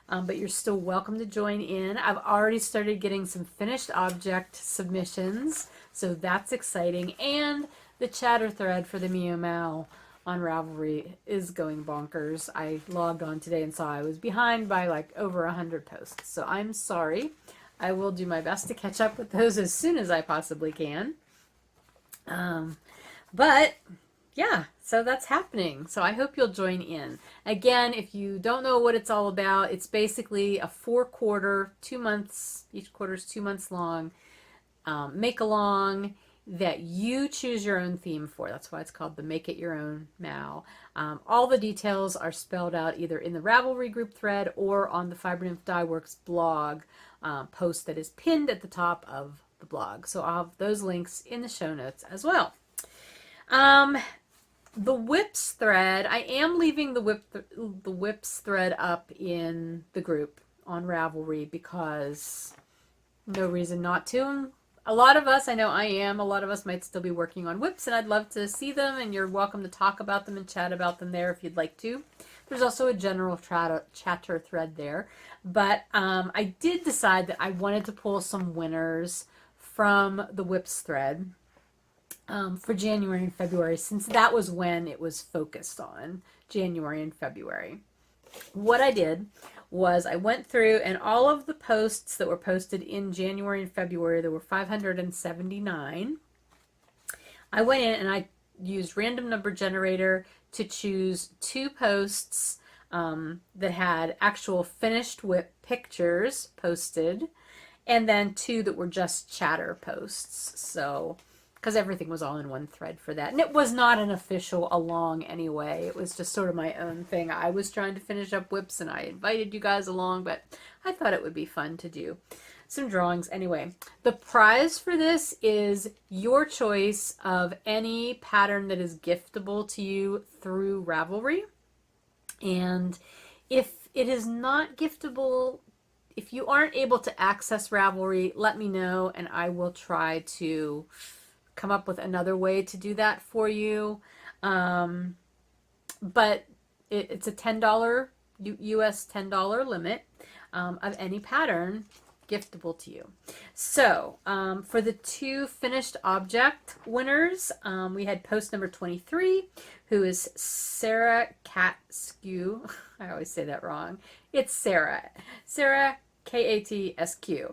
[SPEAKER 1] But you're still welcome to join in. I've already started getting some finished object submissions, so that's exciting. And the chatter thread for the MIYO MAL on Ravelry is going bonkers. I logged on today and saw I was behind by like over 100 posts. So I'm sorry. I will do my best to catch up with those as soon as I possibly can. But yeah, so that's happening. So I hope you'll join in. Again, if you don't know what it's all about, it's basically a 4-quarter, 2 months, each quarter is 2 months long, make along that you choose your own theme for. That's why it's called the Make It Your Own MAL. All the details are spelled out either in the Ravelry group thread or on the Fiber Nymph Dye Works blog post that is pinned at the top of the blog. So I'll have those links in the show notes as well. The whips thread, I am leaving the whips thread up in the group on Ravelry because no reason not to. A lot of us, I know I am, a lot of us might still be working on whips, and I'd love to see them, and you're welcome to talk about them and chat about them there if you'd like to. There's also a general chatter thread there. But I did decide that I wanted to pull some winners from the whips thread for January and February, since that was when it was focused on, January and February. What I did was I went through, and all of the posts that were posted in January and February, there were 579. I went in and I used random number generator to choose 2 posts that had actual finished whip pictures posted, and then 2 that were just chatter posts. So, because everything was all in one thread for that. And it was not an official along anyway. It was just sort of my own thing. I was trying to finish up whips and I invited you guys along, but I thought it would be fun to do some drawings anyway. The prize for this is your choice of any pattern that is giftable to you through Ravelry. And if it is not giftable, if you aren't able to access Ravelry, let me know and I will try to come up with another way to do that for you. But it's a $10 US $10 limit of any pattern giftable to you. So for the 2 finished object winners, we had post number 23, who is Sarah Katsq. I always say that wrong. It's Sarah Katsq.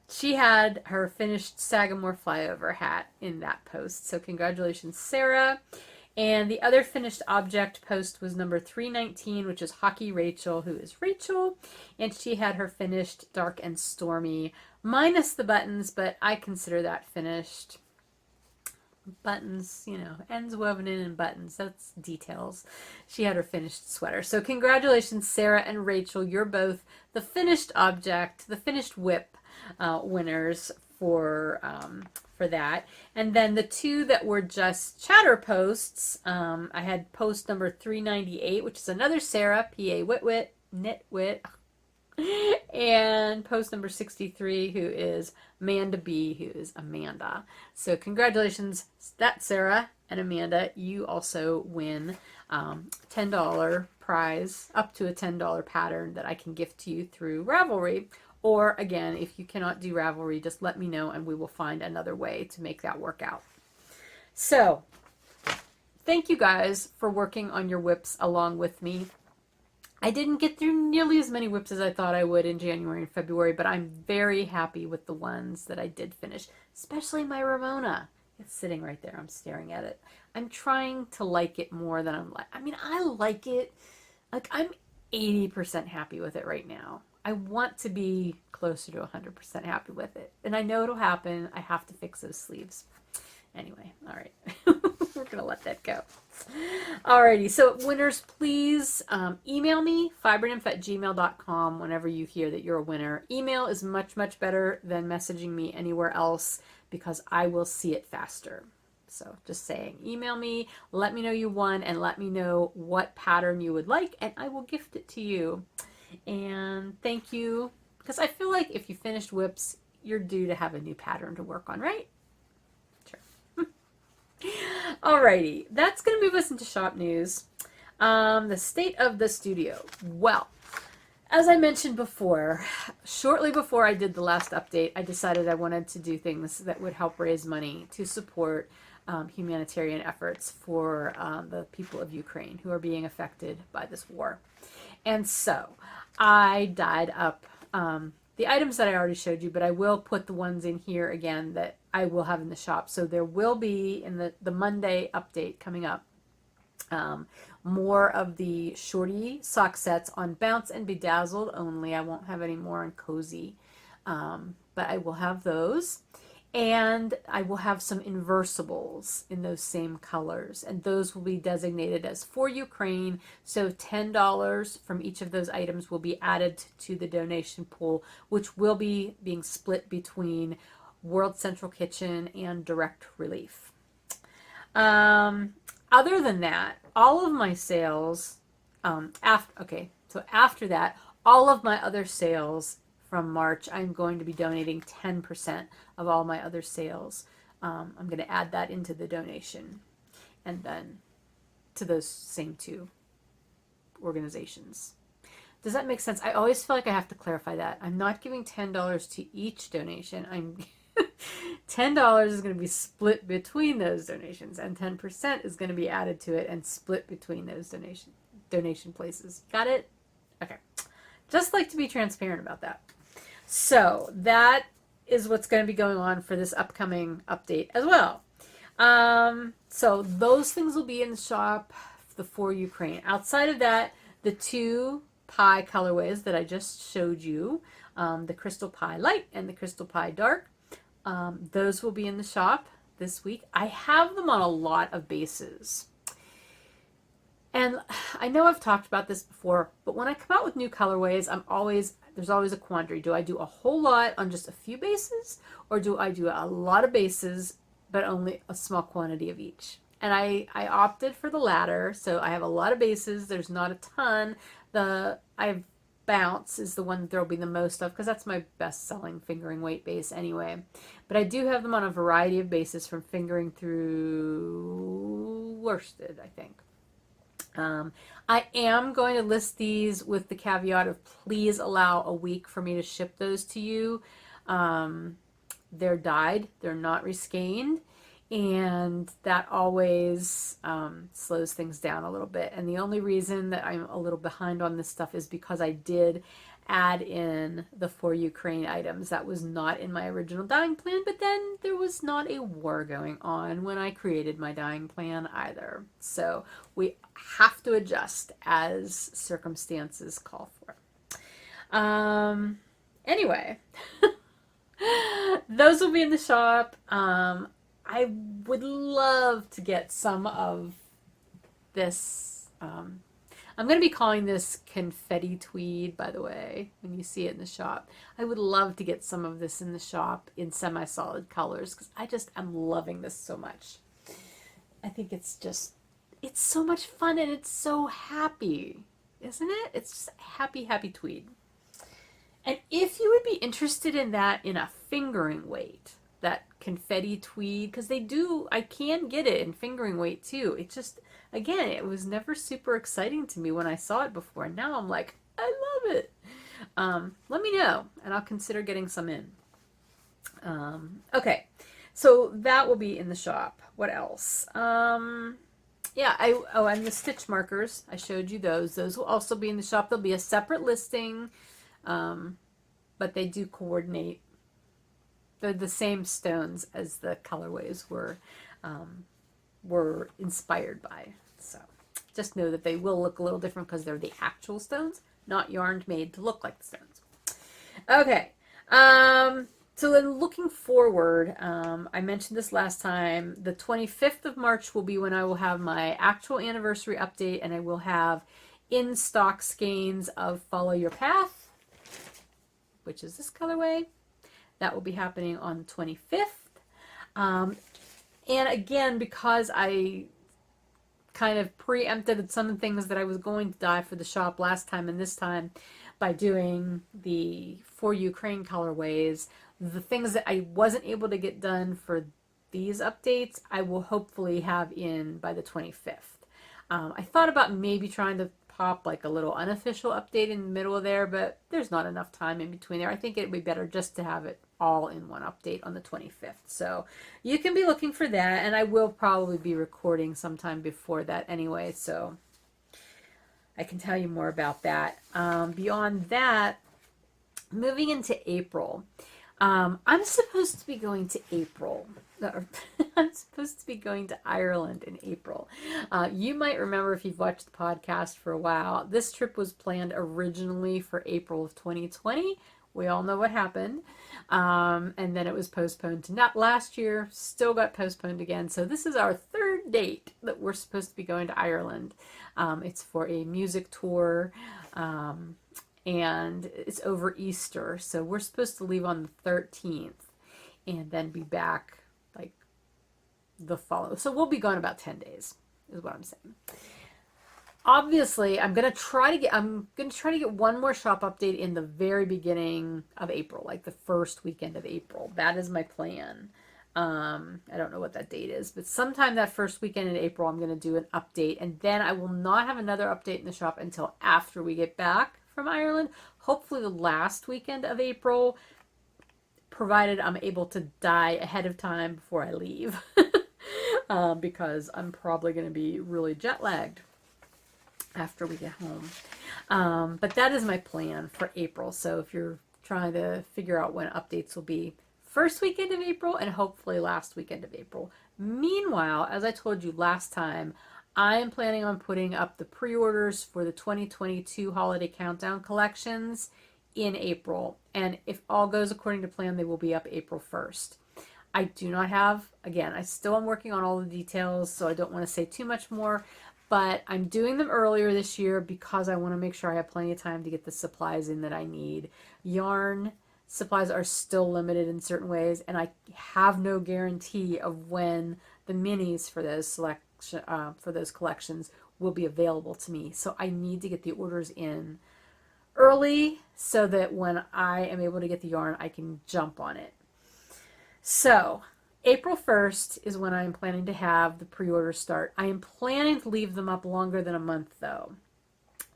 [SPEAKER 1] She had her finished Sagamore flyover hat in that post. So congratulations, Sarah. And the other finished object post was number 319, which is Hockey Rachel, who is Rachel. And she had her finished Dark and Stormy, minus the buttons, but I consider that finished. Buttons, you know, ends woven in and buttons, that's details. She had her finished sweater. So congratulations, Sarah and Rachel. You're both the finished object, the finished whip winners for that. And then the two that were just chatter posts, I had post number 398, which is another Sarah, P.A. Witwit, Nitwit, and post number 63, who is Amanda B, who is Amanda. So congratulations, that's Sarah and Amanda. You also win $10 prize, up to a $10 pattern that I can gift to you through Ravelry. Or again, if you cannot do Ravelry, just let me know and we will find another way to make that work out. So thank you guys for working on your whips along with me. I didn't get through nearly as many whips as I thought I would in January and February, but I'm very happy with the ones that I did finish, especially my Ramona. It's sitting right there. I'm staring at it. I'm trying to like it more than I'm like. I mean, I like it. Like, I'm 80% happy with it right now. I want to be closer to 100% happy with it. And I know it'll happen. I have to fix those sleeves. Anyway, all right. We're going to let that go. Alrighty, so winners, please email me, fibernymph@gmail.com, whenever you hear that you're a winner. Email is much, much better than messaging me anywhere else because I will see it faster. So just saying, email me, let me know you won, and let me know what pattern you would like, and I will gift it to you. And thank you, because I feel like if you finished whips, you're due to have a new pattern to work on, right? Sure. Alrighty, that's going to move us into shop news. The state of the studio. Well, as I mentioned before, shortly before I did the last update, I decided I wanted to do things that would help raise money to support humanitarian efforts for the people of Ukraine who are being affected by this war. And so I dyed up the items that I already showed you, but I will put the ones in here again that I will have in the shop. So there will be in the Monday update coming up more of the shorty sock sets on Bounce and Bedazzled only. I won't have any more on Cozy, but I will have those. And I will have some inversibles in those same colors. And those will be designated as for Ukraine. So $10 from each of those items will be added to the donation pool, which will be being split between World Central Kitchen and Direct Relief. Other than that, all of my sales, after that, all of my other sales from March, I'm going to be donating 10% of all my other sales. I'm going to add that into the donation and then to those same two organizations. Does that make sense? I always feel like I have to clarify that. I'm not giving $10 to each donation. $10 is going to be split between those donations, and 10% is going to be added to it and split between those donation places. Got it? Okay. Just like to be transparent about that. So that is what's going to be going on for this upcoming update as well. So those things will be in the shop for Ukraine. Outside of that, the two Pi colorways that I just showed you, the Crystal Pi Light and the Crystal Pi Dark, those will be in the shop this week. I have them on a lot of bases. And I know I've talked about this before, but when I come out with new colorways, there's always a quandary. Do I do a whole lot on just a few bases, or do I do a lot of bases but only a small quantity of each? And I opted for the latter, so I have a lot of bases. There's not a ton. I have Bounce is the one that there will be the most of because that's my best-selling fingering weight base anyway. But I do have them on a variety of bases from fingering through worsted, I think. I am going to list these with the caveat of please allow a week for me to ship those to you. They're dyed, they're not reskeined, and that always slows things down a little bit. And the only reason that I'm a little behind on this stuff is because I did add in the for Ukraine items. That was not in my original dyeing plan, but then there was not a war going on when I created my dyeing plan either. So we have to adjust as circumstances call for. Anyway, those will be in the shop. I would love to get some of this. I'm going to be calling this confetti tweed, by the way, when you see it in the shop. I would love to get some of this in the shop in semi-solid colors because I'm loving this so much. I think it's so much fun and it's so happy, isn't it? It's just happy, happy tweed. And if you would be interested in that in a fingering weight, that confetti tweed, because I can get it in fingering weight too. It's just, again, it was never super exciting to me when I saw it before. And now I'm like, I love it. Let me know and I'll consider getting some in. Okay, so that will be in the shop. What else? Yeah, and the stitch markers, I showed you those. Those will also be in the shop. There'll be a separate listing, but they do coordinate. They're the same stones as the colorways were inspired by. So just know that they will look a little different because they're the actual stones, not yarned made to look like the stones. Okay. So then looking forward, I mentioned this last time, the 25th of March will be when I will have my actual anniversary update, and I will have in-stock skeins of Follow Your Path, which is this colorway. That will be happening on the 25th. And again, because I kind of preempted some of the things that I was going to dye for the shop last time and this time by doing the For Ukraine colorways, the things that I wasn't able to get done for these updates, I will hopefully have in by the 25th. I thought about maybe trying to pop like a little unofficial update in the middle of there, but there's not enough time in between there. I think it would be better just to have it all in one update on the 25th. So you can be looking for that, and I will probably be recording sometime before that anyway, so I can tell you more about that. Beyond that, moving into April, I'm supposed to be going to I'm supposed to be going to Ireland in April. You might remember if you've watched the podcast for a while, this trip was planned originally for April of 2020. We all know what happened. And then it was postponed to not last year, still got postponed again. So this is our third date that we're supposed to be going to Ireland. It's for a music tour. And it's over Easter. So we're supposed to leave on the 13th and then be back like the following. So we'll be gone about 10 days is what I'm saying. Obviously, I'm going to try to get one more shop update in the very beginning of April, like the first weekend of April. That is my plan. I don't know what that date is, but sometime that first weekend in April, I'm going to do an update, and then I will not have another update in the shop until after we get back from Ireland, hopefully the last weekend of April, provided I'm able to dye ahead of time before I leave, because I'm probably going to be really jet lagged after we get home. But that is my plan for April. So if you're trying to figure out when updates will be, first weekend of April and hopefully last weekend of April. Meanwhile, as I told you last time, I am planning on putting up the pre-orders for the 2022 Holiday Countdown collections in April. And if all goes according to plan, they will be up April 1st. I do not have, again, I still am working on all the details, so I don't want to say too much more, but I'm doing them earlier this year because I want to make sure I have plenty of time to get the supplies in that I need. Yarn supplies are still limited in certain ways, and I have no guarantee of when the minis for those collections will be available to me. So I need to get the orders in early so that when I am able to get the yarn, I can jump on it. So April 1st is when I'm planning to have the pre-orders start. I am planning to leave them up longer than a month though,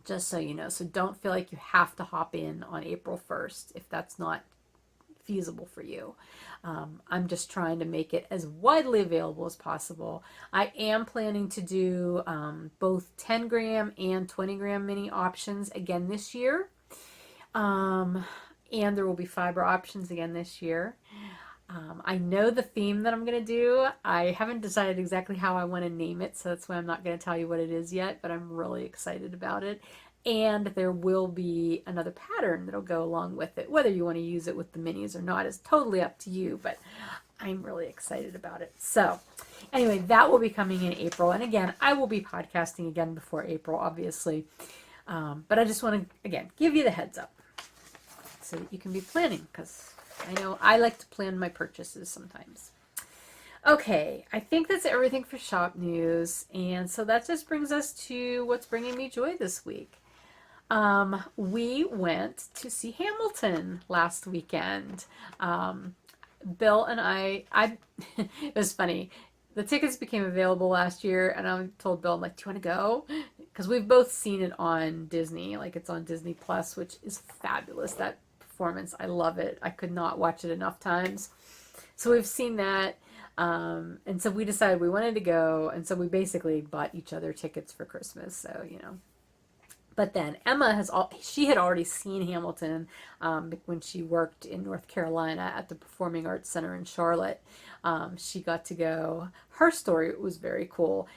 [SPEAKER 1] just so you know. So don't feel like you have to hop in on April 1st if that's not feasible for you. I'm just trying to make it as widely available as possible. I am planning to do both 10 gram and 20 gram mini options again this year. And there will be fiber options again this year. I know the theme that I'm going to do. I haven't decided exactly how I want to name it, so that's why I'm not going to tell you what it is yet, but I'm really excited about it. And there will be another pattern that'll go along with it. Whether you want to use it with the minis or not is totally up to you, but I'm really excited about it. So anyway, that will be coming in April. And again, I will be podcasting again before April, obviously. But I just want to, again, give you the heads up so that you can be planning, because I know I like to plan my purchases sometimes. Okay, I think that's everything for shop news. And so that just brings us to what's bringing me joy this week. We went to see Hamilton last weekend. Bill and I it was funny. The tickets became available last year, and I told Bill, I'm like, do you want to go? Because we've both seen it on Disney. Like, it's on Disney Plus, which is fabulous. That performance, I love it. I could not watch it enough times. So we've seen that. And so we decided we wanted to go. And so we basically bought each other tickets for Christmas. So, you know. But then Emma she had already seen Hamilton when she worked in North Carolina at the Performing Arts Center in Charlotte. She got to go. Her story was very cool.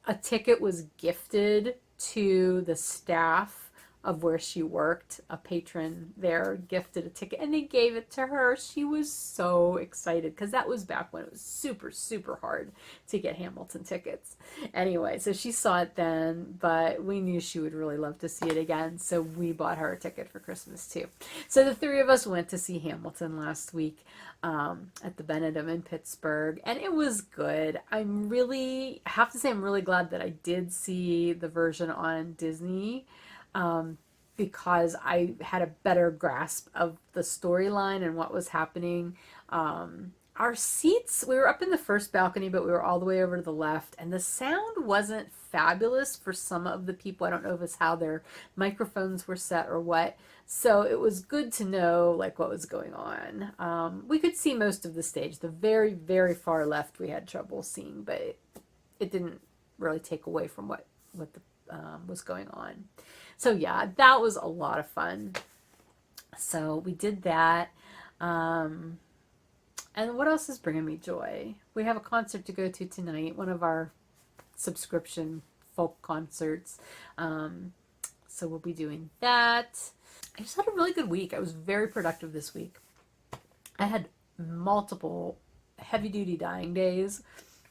[SPEAKER 1] A ticket was gifted to the staff of where she worked. A patron there gifted a ticket, and they gave it to her. She was so excited, because that was back when it was super, super hard to get Hamilton tickets. Anyway, so she saw it then, but we knew she would really love to see it again, so we bought her a ticket for Christmas too. So the three of us went to see Hamilton last week at the Benedum in Pittsburgh, and it was good. I have to say, I'm really glad that I did see the version on Disney, because I had a better grasp of the storyline and what was happening. Our seats, we were up in the first balcony, but we were all the way over to the left, and the sound wasn't fabulous for some of the people. I don't know if it's how their microphones were set or what. So it was good to know like what was going on. We could see most of the stage. The very, very far left we had trouble seeing, but it didn't really take away from what was going on. So yeah, that was a lot of fun. So we did that. And what else is bringing me joy? We have a concert to go to tonight, one of our subscription folk concerts. So we'll be doing that. I just had a really good week. I was very productive this week. I had multiple heavy-duty dyeing days,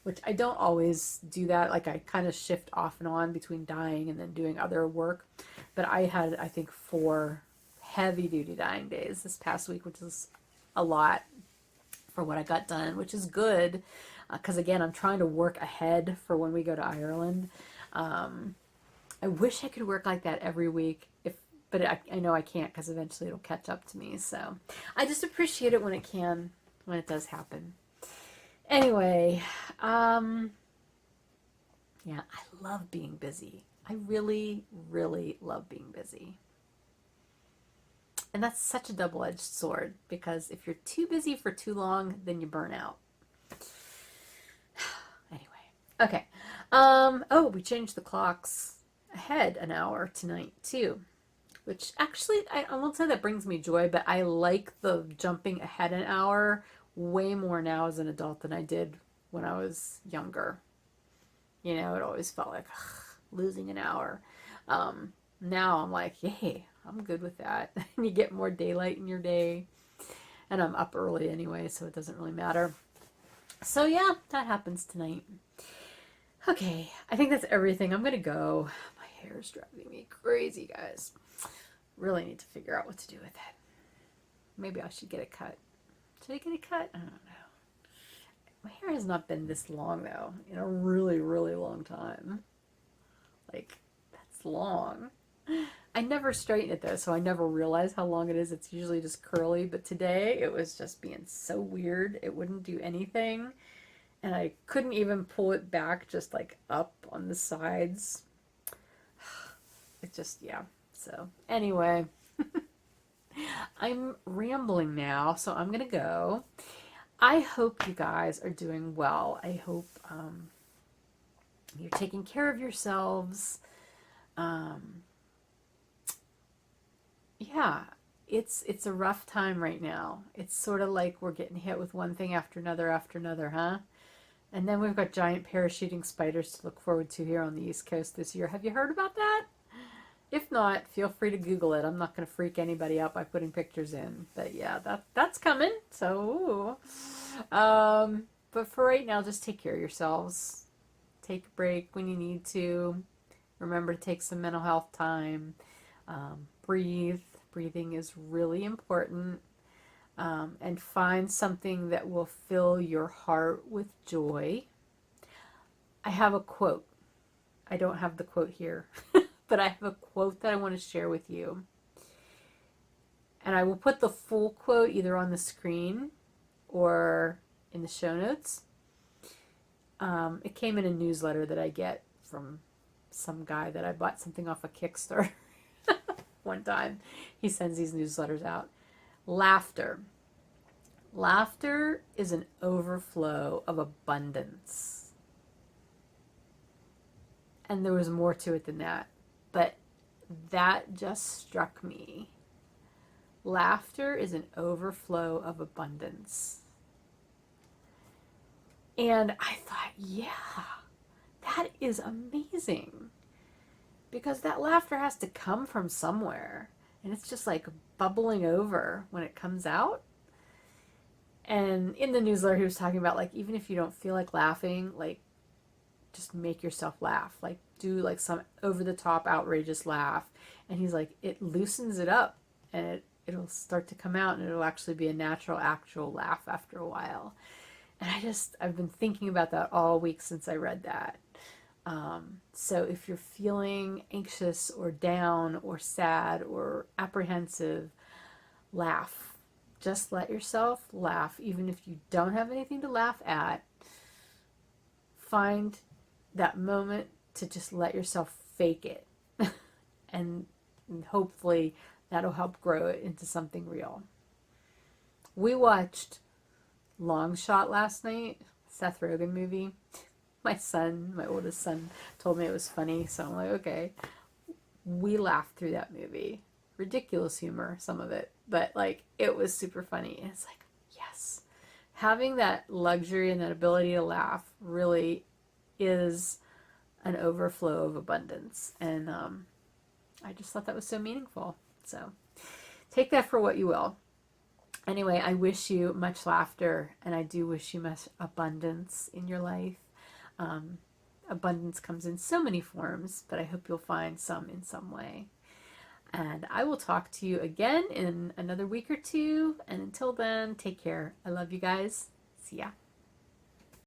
[SPEAKER 1] which I don't always do that. Like, I kind of shift off and on between dyeing and then doing other work. But I had, I think, 4 heavy-duty dyeing days this past week, which is a lot for what I got done, which is good. Because, again, I'm trying to work ahead for when we go to Ireland. I wish I could work like that every week, but I know I can't, because eventually it'll catch up to me. So I just appreciate it when it does happen. Anyway, yeah, I love being busy. I really, really love being busy. And that's such a double-edged sword, because if you're too busy for too long, then you burn out. Anyway, okay. Oh, we changed the clocks ahead an hour tonight too, which actually, I won't say that brings me joy, but I like the jumping ahead an hour way more now as an adult than I did when I was younger. You know, it always felt like losing an hour. Now I'm like, yay, I'm good with that. And you get more daylight in your day. And I'm up early anyway, so it doesn't really matter. So yeah, that happens tonight. Okay, I think that's everything. I'm going to go. My hair is driving me crazy, guys. Really need to figure out what to do with it. Maybe I should get a cut. Should I get a cut? I don't know. My hair has not been this long, though, in a really, really long time. Like, that's long. I never straighten it, though, so I never realize how long it is. It's usually just curly, but today it was just being so weird. It wouldn't do anything, and I couldn't even pull it back just, like, up on the sides. It just, yeah. So, anyway, I'm rambling now, so I'm going to go. I hope you guys are doing well. I hope you're taking care of yourselves. Yeah, it's a rough time right now. It's sort of like we're getting hit with one thing after another, huh? And then we've got giant parachuting spiders to look forward to here on the East Coast this year. Have you heard about that? If not, feel free to Google it. I'm not going to freak anybody out by putting pictures in. But yeah, that's coming. So, but for right now, just take care of yourselves. Take a break when you need to. Remember to take some mental health time. Breathe. Breathing is really important. And find something that will fill your heart with joy. I have a quote. I don't have the quote here, but I have a quote that I want to share with you. And I will put the full quote either on the screen or in the show notes. It came in a newsletter that I get from some guy that I bought something off a Kickstarter one time. He sends these newsletters out. Laughter. Laughter is an overflow of abundance. And there was more to it than that. But that just struck me. Laughter is an overflow of abundance. And I thought, yeah, that is amazing. Because that laughter has to come from somewhere. And it's just like bubbling over when it comes out. And in the newsletter, he was talking about, like, even if you don't feel like laughing, like, just make yourself laugh. Like, do like some over-the-top outrageous laugh. And he's like, it loosens it up. And it'll start to come out. And it'll actually be a natural, actual laugh after a while. And I've been thinking about that all week since I read that. So if you're feeling anxious or down or sad or apprehensive, laugh. Just let yourself laugh, even if you don't have anything to laugh at. Find that moment to just let yourself fake it. and hopefully that'll help grow it into something real. We watched Long Shot last night, Seth Rogen movie. My oldest son, told me it was funny, so I'm like, okay. We laughed through that movie. Ridiculous humor, some of it, but like it was super funny. And it's like, yes, having that luxury and that ability to laugh really is an overflow of abundance. And I just thought that was so meaningful. So take that for what you will. Anyway, I wish you much laughter, and I do wish you much abundance in your life. Abundance comes in so many forms, but I hope you'll find some in some way. And I will talk to you again in another week or two. And until then, take care. I love you guys. See ya.